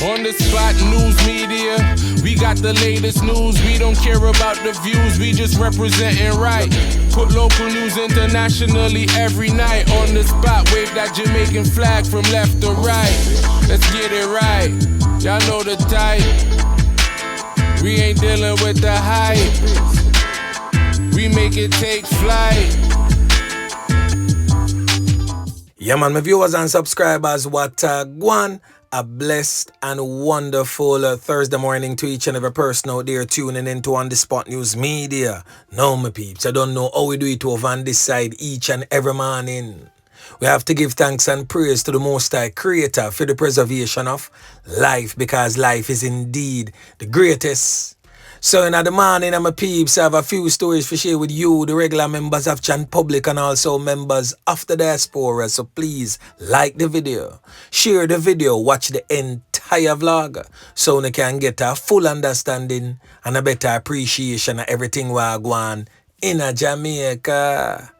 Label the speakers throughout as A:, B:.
A: On the spot news media, we got the latest news. We don't care about the views, we just representing right. Put local news internationally every night. On the spot, wave that Jamaican flag from left to right. Let's get it right, y'all know the type. We ain't dealing with the hype, we make it take flight.
B: Yeah man, my viewers and subscribers, what GvN. A blessed and wonderful Thursday morning to each and every person out there tuning into On The Spot News Media. Now my peeps, I don't know how we do it over on this side each and every morning. We have to give thanks and praise to the Most High Creator for the preservation of life, because life is indeed the greatest. So in the morning, my peeps, I have a few stories to share with you, the regular members of Chan Public and also members of the diaspora. So please like the video, share the video, watch the entire vlog so you can get a full understanding and a better appreciation of everything we're going in Jamaica.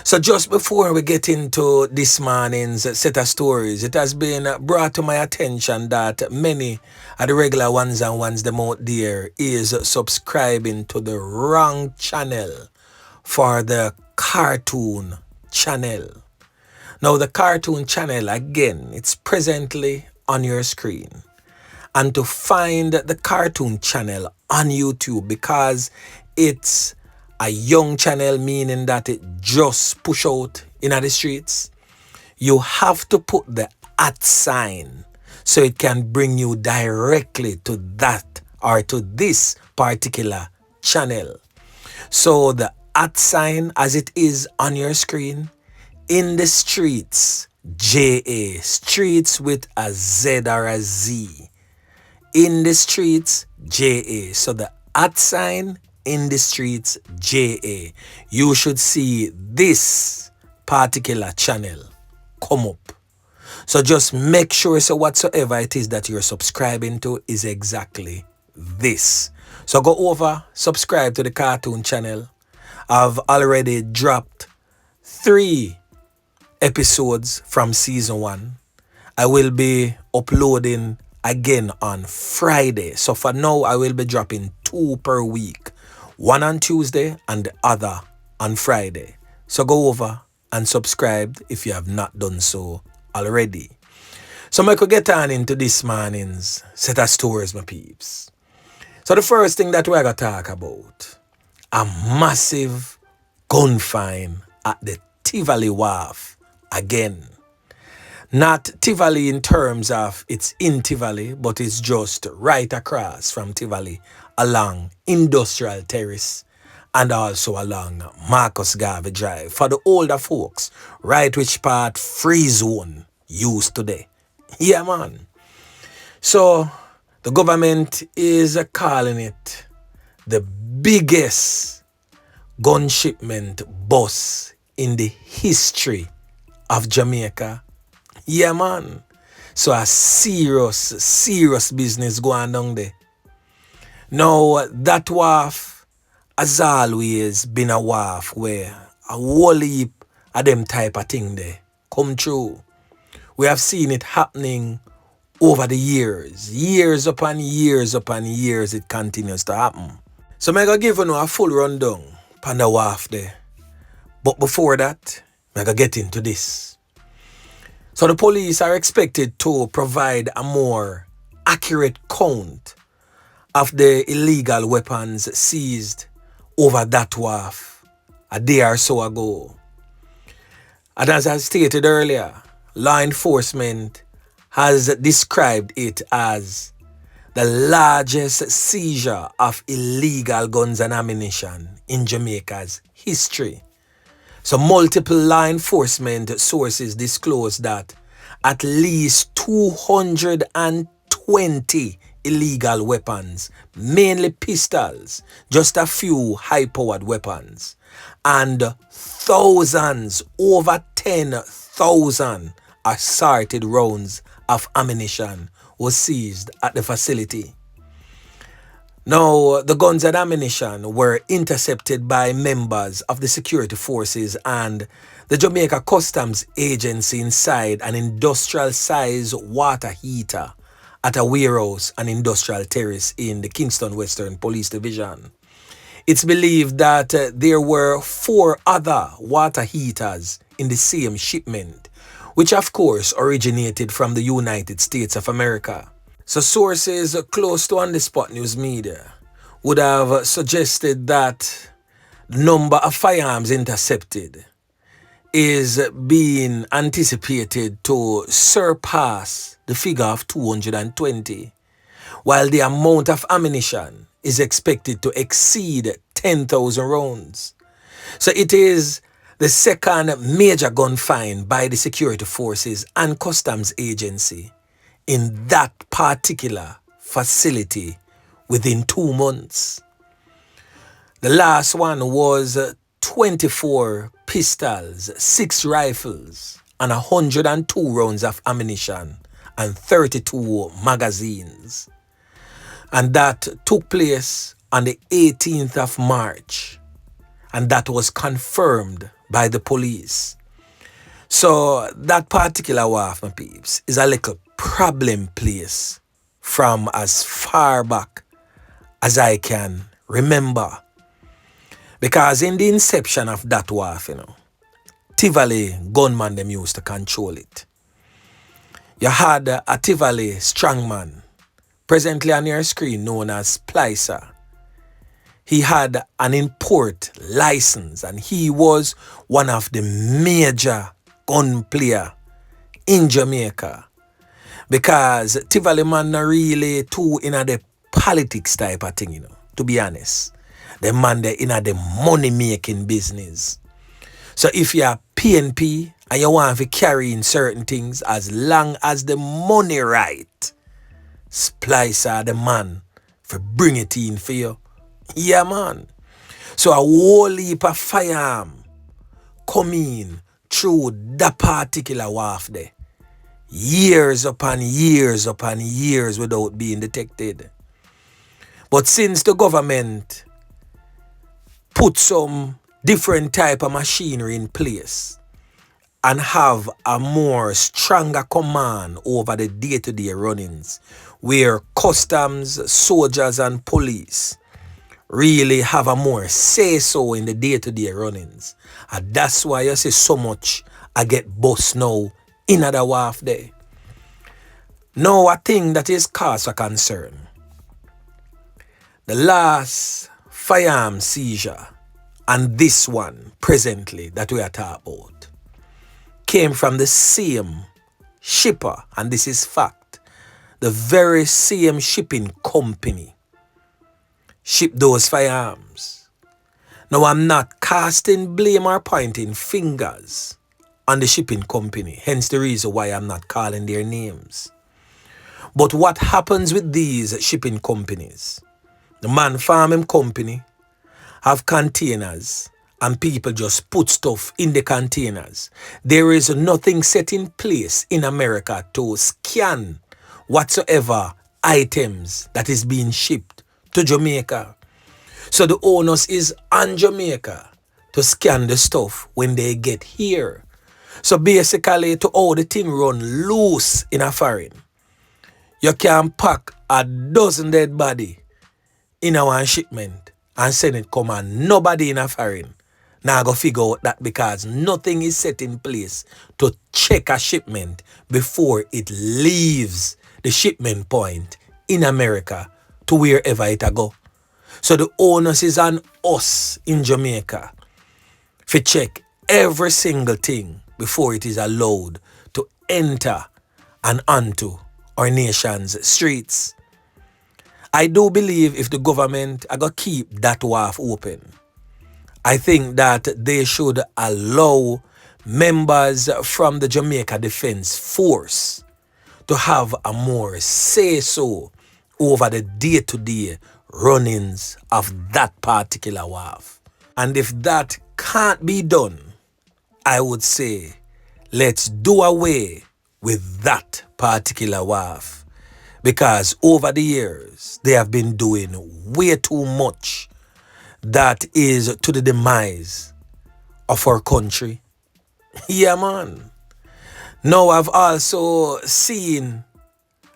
B: So just before we get into this morning's set of stories, it has been brought to my attention that many of the regular ones and ones them out there is subscribing to the wrong channel for the cartoon channel. Now the cartoon channel, again, it's presently on your screen. And to find the cartoon channel on YouTube, because it's a young channel, meaning that it just push out in the streets, you have to put the @ so it can bring you directly to that or to this particular channel. So the @ as it is on your screen, in the streets, JA, streets with a Z or a Z. In the streets, JA. So the @ in the streets, JA. You should see this particular channel come up. So just make sure, so whatsoever it is that you're subscribing to is exactly this. So go over, subscribe to the cartoon channel. I've already dropped 3 episodes from season 1. I will be uploading again on Friday. So for now, I will be dropping 2 per week. One on Tuesday and the other on Friday. So go over and subscribe if you have not done so already. So I could get on into this morning's set of stories, my peeps. So the first thing that we're going to talk about, a massive gun fine at the Tivoli Wharf again. Not Tivoli in terms of it's in Tivoli, but it's just right across from Tivoli along Industrial Terrace and also along Marcus Garvey Drive. For the older folks, right which part free zone used today. Yeah, man. So the government is calling it the biggest gun shipment bus in the history of Jamaica. Yeah, man. So a serious business going on there. Now, that wharf has always been a wharf where a whole heap of them type of thing there come true. We have seen it happening over the years. Years upon years upon years it continues to happen. So I'm going to give you a full rundown on the wharf there. But before that, I'm going to get into this. So the police are expected to provide a more accurate count of the illegal weapons seized over that wharf a day or so ago. And as I stated earlier, law enforcement has described it as the largest seizure of illegal guns and ammunition in Jamaica's history. So multiple law enforcement sources disclose that at least 220 illegal weapons, mainly pistols, just a few high-powered weapons, and thousands, over 10,000 assorted rounds of ammunition was seized at the facility. Now, the guns and ammunition were intercepted by members of the security forces and the Jamaica Customs Agency inside an industrial-sized water heater at a warehouse and industrial terrace in the Kingston Western Police Division. It's believed that there were 4 other water heaters in the same shipment, which of course originated from the United States of America. So sources close to On The Spot News Media would have suggested that the number of firearms intercepted is being anticipated to surpass the figure of 220, while the amount of ammunition is expected to exceed 10,000 rounds. So it is the second major gun find by the security forces and customs agency in that particular facility within 2 months. The last one was 24 pistols, 6 rifles, and 102 rounds of ammunition and 32 magazines. And that took place on the 18th of March. And that was confirmed by the police. So that particular Wharf, my peeps, is a little problem place from as far back as I can remember. Because in the inception of that Wharf, Tivoli gunman them used to control it. You had a Tivoli strongman, presently on your screen known as Splicer. He had an import license and he was one of the major gun player in Jamaica. Because Tivoli man not really too in the politics type of thing, to be honest. The man they in the money making business. So if you're PNP and you want to carry in certain things as long as the money right, Splicer the man for bring it in for you. Yeah, man. So a whole heap of firearm come in through that particular Wharf there. Years upon years upon years without being detected. But since the government put some different type of machinery in place and have a more stronger command over the day-to-day runnings, where customs, soldiers and police really have a more say-so in the day-to-day runnings. And that's why you see so much I get bust now in the Wharf there. Now a thing that is cause for concern. The last firearm seizure and this one presently that we are talking about came from the same shipper, and this is fact. The very same shipping company shipped those firearms. Now I'm not casting blame or pointing fingers on the shipping company, hence the reason why I'm not calling their names. But what happens with these shipping companies? The man farming company have containers and people just put stuff in the containers. There is nothing set in place in America to scan whatsoever items that is being shipped to Jamaica. So the onus is on Jamaica to scan the stuff when they get here. So basically, to how the thing run loose in a Farin, you can pack a dozen dead body in one shipment and send it come and nobody in a Farin now go figure out that because nothing is set in place to check a shipment before it leaves the shipment point in America to wherever it go. So the onus is on us in Jamaica to check every single thing before it is allowed to enter and onto our nation's streets. I do believe if the government are going to keep that Wharf open, I think that they should allow members from the Jamaica Defense Force to have a more say-so over the day-to-day runnings of that particular Wharf. And if that can't be done, I would say let's do away with that particular Wharf. Because over the years, they have been doing way too much that is to the demise of our country. Yeah, man. Now I've also seen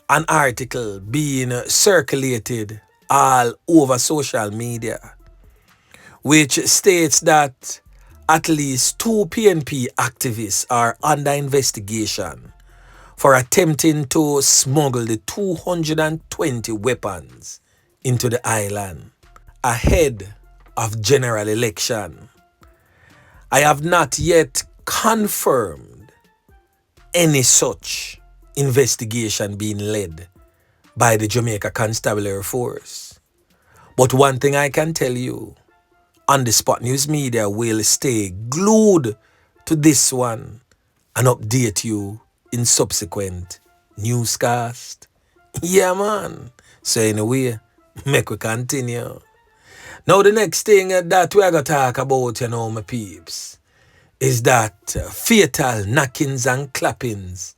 B: an article being circulated all over social media, which states that at least 2 PNP activists are under investigation for attempting to smuggle the 220 weapons into the island ahead of general election. I have not yet confirmed any such investigation being led by the Jamaica Constabulary Force. But one thing I can tell you, On the Spot News Media will stay glued to this one and update you in subsequent newscast. Yeah, man. So anyway, make we continue. Now the next thing that we're going to talk about, my peeps, is that fatal knockings and clappings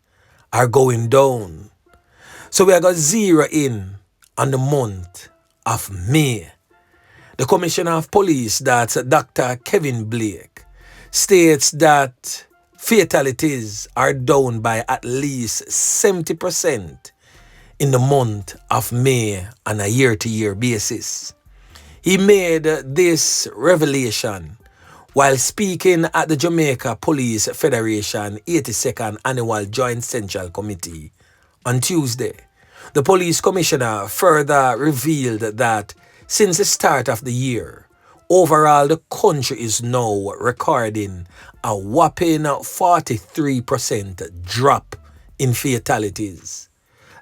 B: are going down. So we are going to zero in on the month of May. The Commissioner of Police, that's Dr. Kevin Blake, states that fatalities are down by at least 70% in the month of May on a year-to-year basis. He made this revelation while speaking at the Jamaica Police Federation 82nd Annual Joint Central Committee on Tuesday. The police commissioner further revealed that since the start of the year, overall the country is now recording a whopping 43% drop in fatalities.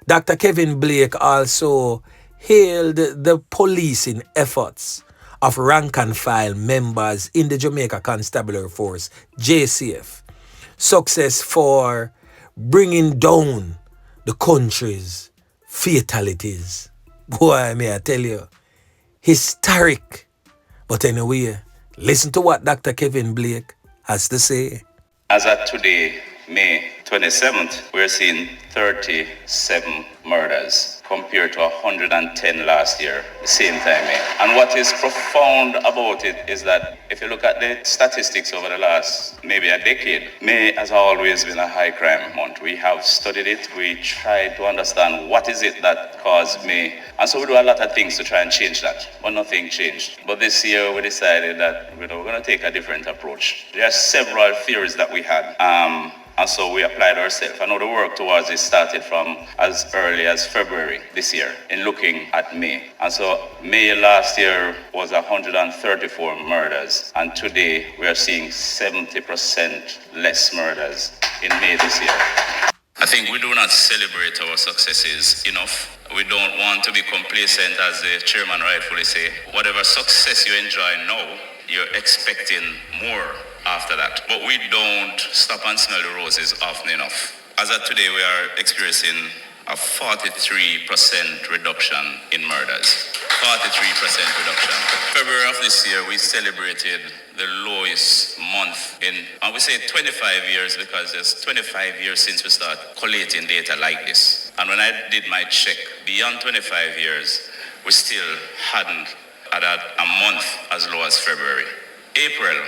B: Dr. Kevin Blake also hailed the policing efforts of rank and file members in the Jamaica Constabulary Force, JCF, success for bringing down the country's fatalities. Boy, may I tell you, historic. But anyway, listen to what Dr. Kevin Blake has to say.
C: As at today, May 27th, we're seeing 37 murders compared to 110 last year, the same time. And what is profound about it is that if you look at the statistics over the last maybe a decade, May has always been a high crime month. We have studied it. We tried to understand what is it that caused May. And so we do a lot of things to try and change that, but nothing changed. But this year we decided that we're going to take a different approach. There are several theories that we had. And so we applied ourselves. I know the work towards it started from as early as February this year in looking at May. And so May last year was 134 murders. And today we are seeing 70% less murders in May this year. I think we do not celebrate our successes enough. We don't want to be complacent, as the chairman rightfully say. Whatever success you enjoy now, you're expecting more after that. But we don't stop and smell the roses often enough. As of today, we are experiencing a 43% reduction in murders. 43% reduction. February of this year, we celebrated the lowest month in, and we say 25 years because it's 25 years since we started collating data like this. And when I did my check, beyond 25 years, we still hadn't had a month as low as February. April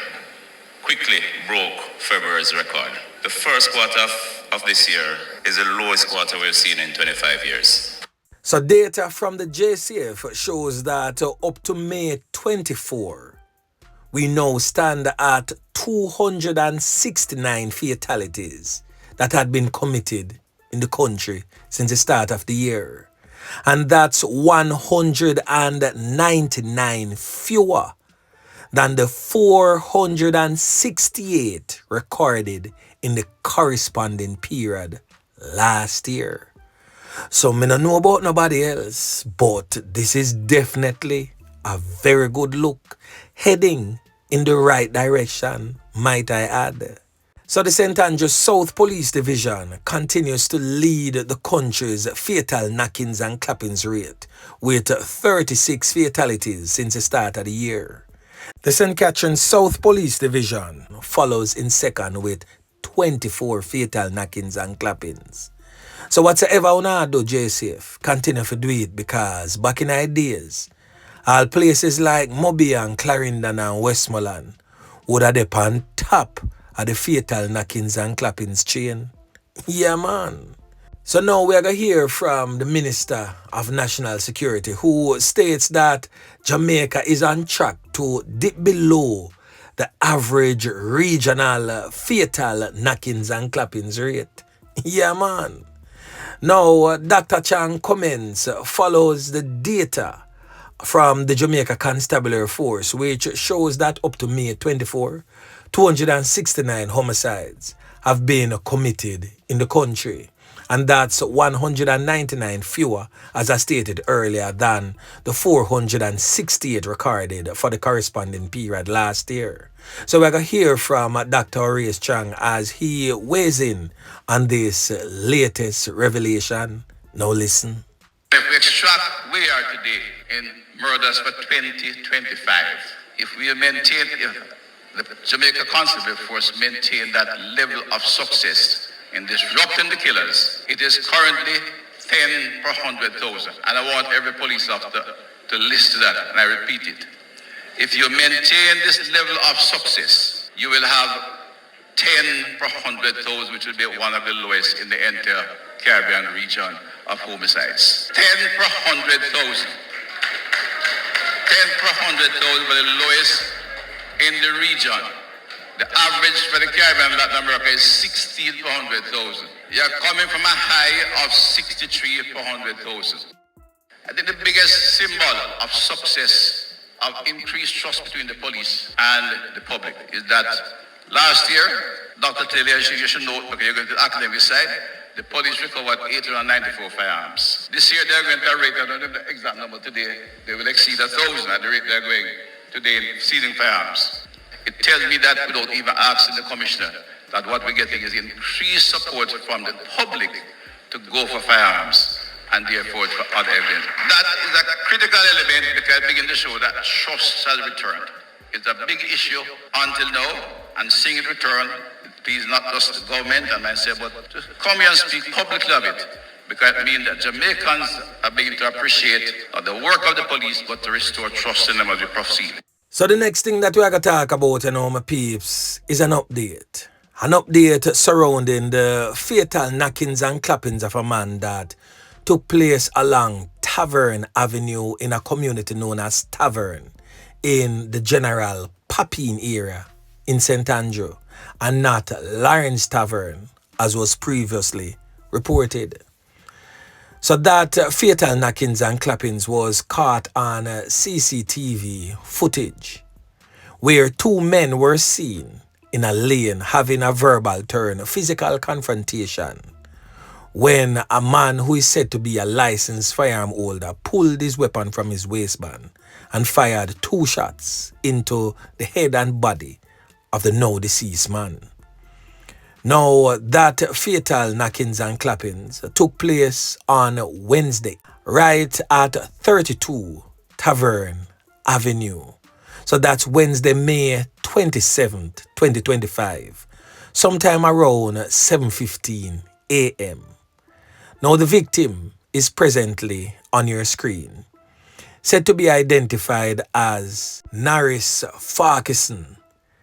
C: quickly broke February's record. The first quarter of this year is the lowest quarter we've seen in 25 years.
B: So data from the JCF shows that up to May 24, we now stand at 269 fatalities that had been committed in the country since the start of the year. And that's 199 fewer than the 468 recorded in the corresponding period last year. So I don't know about nobody else, but this is definitely a very good look, heading in the right direction, might I add. So the St. Andrews South Police Division continues to lead the country's fatal knockings and clappings rate with 36 fatalities since the start of the year. The St. Catherine South Police Division follows in second with 24 fatal knockings and clappings. So whatsoever you do, JCF, continue to do it, because back in our days, all places like Moby and Clarendon and Westmoreland would have been on top of the fatal knockings and clappings chain. Yeah, man. So now we are going to hear from the Minister of National Security, who states that Jamaica is on track to dip below the average regional fatal knockings and clappings rate. Yeah, man. Now, Dr. Chang comments follows the data from the Jamaica Constabulary Force, which shows that up to May 24, 269 homicides have been committed in the country. And that's 199 fewer, as I stated earlier, than the 468 recorded for the corresponding period last year. So we're going to hear from Dr. Horace Chang as he weighs in on this latest revelation. Now listen.
D: If we extract where we are today in murders for 2025, if we maintain, if the Jamaica Constabulary Force maintain that level of success in disrupting the killers, it is currently 10 per 100,000. And I want every police officer to listen to that, and I repeat it. If you maintain this level of success, you will have 10 per 100,000, which will be one of the lowest in the entire Caribbean region of homicides. 10 per 100,000. 10 per 100,000 were the lowest in the region. The average for the Caribbean and Latin America is 16 per 100,000. You're coming from a high of 63 per 100,000. I think the biggest symbol of success, of increased trust between the police and the public, is that last year, Dr. Taylor, you should note, because you're going to the academic side, the police recovered 894 firearms. This year they're going to rate, I don't know the exact number today, they will exceed 1,000 at the rate they're going today in seizing firearms. It tells me that without even asking the commissioner, that what we're getting is increased support from the public to go for firearms and therefore for other evidence. That is a critical element because I begin to show that trust has returned. It's a big issue until now, and seeing it return, please not just the government and myself, but just come here and speak publicly of it, because it means that Jamaicans are beginning to appreciate the work of the police, but to restore trust in them as we proceed.
B: So the next thing that we are going to talk about, my peeps, is an update. An update surrounding the fatal knockings and clappings of a man that took place along Tavern Avenue in a community known as Tavern in the general Papine area in St. Andrew, and not Lawrence Tavern as was previously reported. So that fatal knockings and clappings was caught on CCTV footage where two men were seen in a lane having a verbal turn, physical confrontation, when a man who is said to be a licensed firearm holder pulled his weapon from his waistband and fired 2 shots into the head and body of the now deceased man. Now, that fatal knockings and clappings took place on Wednesday, right at 32 Tavern Avenue. So that's Wednesday, May 27th, 2025, sometime around 7:15 a.m. Now, the victim is presently on your screen, said to be identified as Norris Farquharson,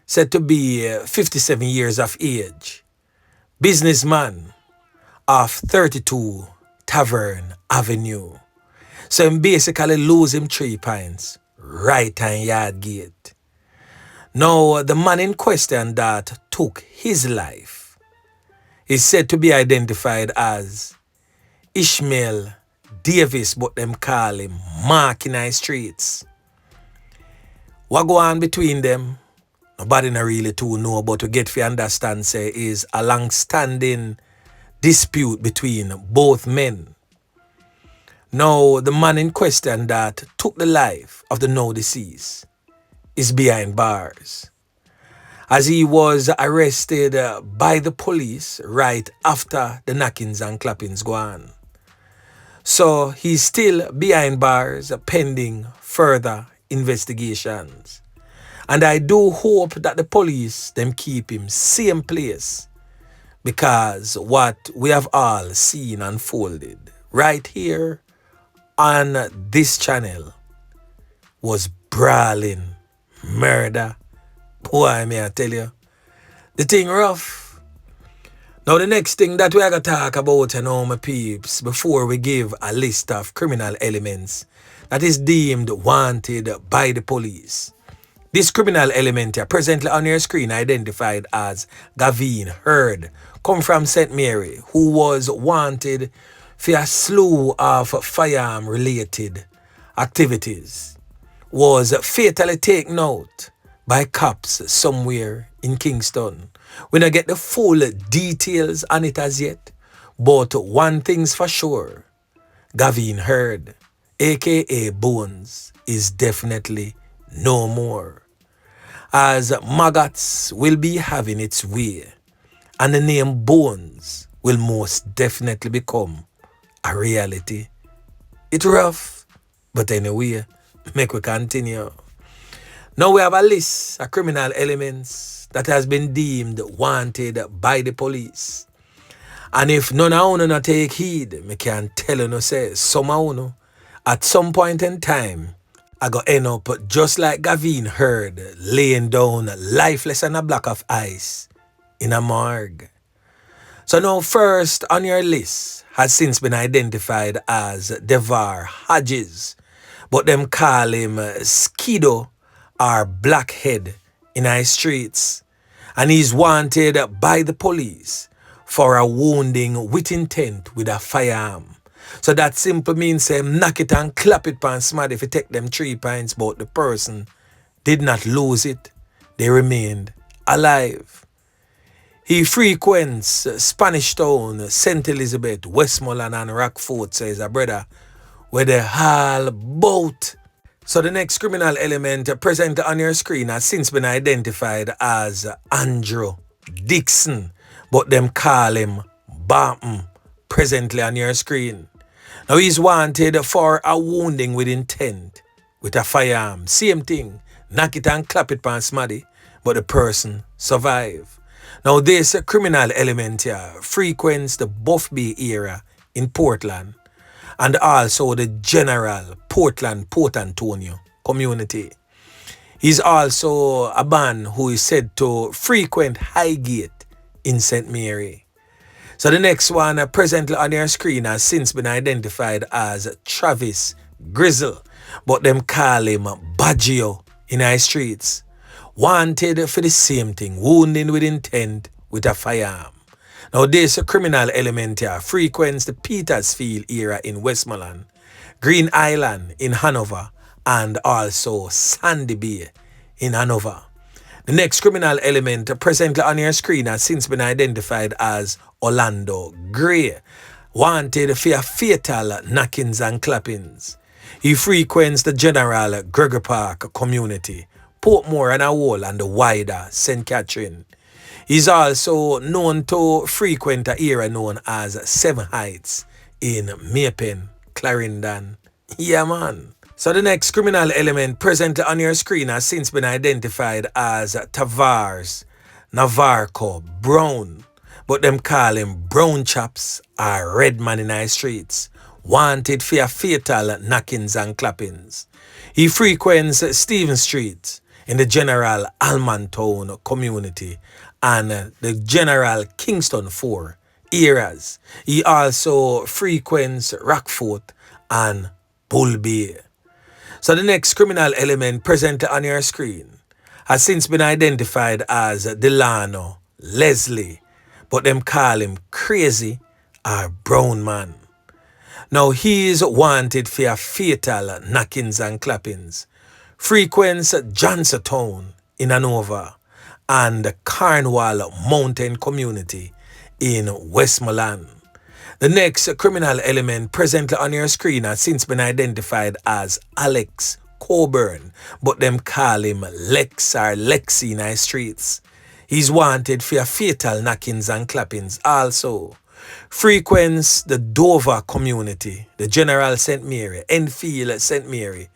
B: said to be 57 years of age, businessman of 32 Tavern Avenue. So him basically lose him 3 pints right on yard gate. Now, the man in question that took his life is said to be identified as Ishmael Davis, but them call him Mark in the streets. What go on between them? Nobody not really too know, but to get to understand say is a long-standing dispute between both men. Now, the man in question that took the life of the now deceased is behind bars, as he was arrested by the police right after the knockings and clappings go on. So he's still behind bars pending further investigations. And I do hope that the police them keep him same place, because what we have all seen unfolded right here on this channel was brawling murder. Boy, may I tell you, the thing rough. Now the next thing that we are going to talk about, my peeps, before we give a list of criminal elements that is deemed wanted by the police. This criminal element here, presently on your screen identified as GvN Heard, come from St. Mary, who was wanted for a slew of firearm related activities, was fatally taken out by cops somewhere in Kingston. We don't get the full details on it as yet, but one thing's for sure, GvN Heard, aka Bones, is definitely no more, as maggots will be having its way, and the name Bones will most definitely become a reality. It's rough, but anyway, make we continue. Now we have a list of criminal elements that has been deemed wanted by the police. And if none of you not take heed, me can tell you say some of you at some point in time I go end up just like GvN Heard, laying down lifeless on a block of ice in a morgue. So now first on your list has since been identified as Devar Hodges, but them call him Skido or Blackhead in our streets, and he's wanted by the police for a wounding with intent with a firearm. So that simply means knock it and clap it pan smart if you take them 3 pints, but the person did not lose it. They remained alive. He frequents Spanish Town, St. Elizabeth, Westmoreland and Rockfort, says a brother, where they all boat. So the next criminal element present on your screen has since been identified as Andrew Dixon, but them call him Barton, presently on your screen. Now he's wanted for a wounding with intent with a firearm. Same thing, knock it and clap it pan smaddy, but the person survived. Now this criminal element here frequents the Buff Bay area in Portland and also the general Portland Port Antonio community. He's also a man who is said to frequent Highgate in St. Mary. So the next one presently on your screen has since been identified as Travis Grizzle, but them call him Baggio in our streets. Wanted for the same thing, wounding with intent with a firearm. Now this criminal element here frequents the Petersfield area in Westmoreland, Green Island in Hanover, and also Sandy Bay in Hanover. The next criminal element presently on your screen has since been identified as Orlando Gray, wanted for fatal knockings and clappings. He frequents the general Gregory Park community, Portmore and Awol and the wider St. Catherine. He's also known to frequent an area known as Seven Heights in Maypen, Clarendon. Yeah, man. So the next criminal element presently on your screen has since been identified as Tavares Navarco Brown, but them call him Brown Chaps or Red Man in our streets, wanted for fatal knockings and clappings. He frequents Stephen Street in the general Almantown community and the general Kingston 4 areas. He also frequents Rockfort and Bull Bay. So the next criminal element presently on your screen has since been identified as Delano Leslie, but them call him Crazy or Brown Man. Now he is wanted for fatal knockings and clappings. Frequents Johnstown in Hanover and the Cornwall Mountain community in Westmoreland. The next criminal element presently on your screen has since been identified as Alex Coburn, but them call him Lex or Lexi in our streets. He's wanted for fatal knockings and clappings also. Frequents the Dover community, the General St. Mary, Enfield St. Mary,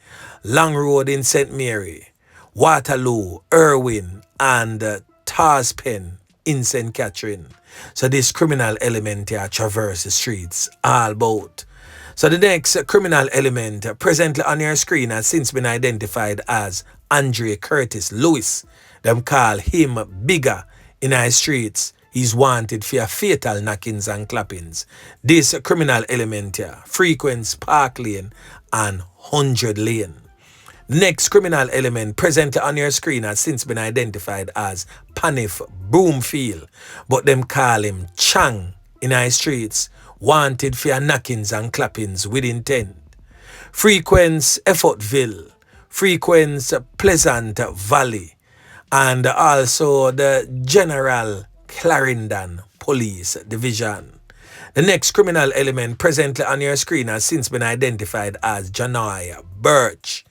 B: Long Road in St. Mary, Waterloo, Irwin, and Tarspen in St. Catherine. So this criminal element here traverses the streets all about. So the next criminal element presently on your screen has since been identified as Andre Curtis Lewis. Them call him Bigger in our streets. He's wanted for fatal knockings and clappings. This criminal element here frequents Park Lane and 100 Lane. Next criminal element presently on your screen has since been identified as Panif Broomfield, but them call him Chang in our streets, wanted for knockings and clappings with intent. Frequents Effortville, frequents Pleasant Valley, and also the General Clarendon Police Division. The next criminal element presently on your screen has since been identified as Janai Birch,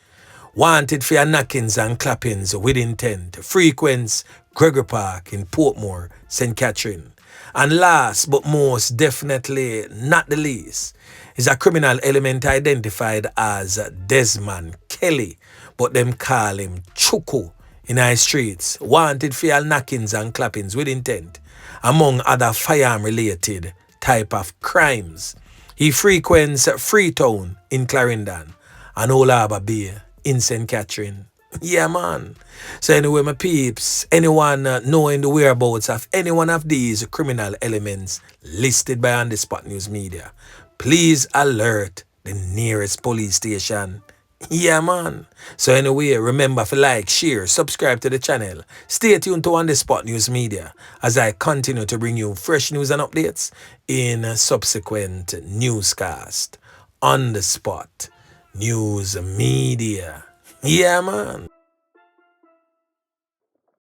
B: wanted for knockings and clappings with intent. Frequents Gregory Park in Portmore, St. Catherine. And last but most definitely not the least is a criminal element identified as Desmond Kelly, but them call him Chuku in our streets, wanted for knockings and clappings with intent, among other firearm related type of crimes. He frequents Freetown in Clarendon and Old Harbour Bay in St. Catherine. Yeah, man. So anyway, my peeps, anyone knowing the whereabouts of any one of these criminal elements listed by On The Spot News Media, please alert the nearest police station. Yeah, man. So anyway, remember to like, share, subscribe to the channel. Stay tuned to On The Spot News Media as I continue to bring you fresh news and updates in subsequent newscast. On The Spot News Media. Yeah, man.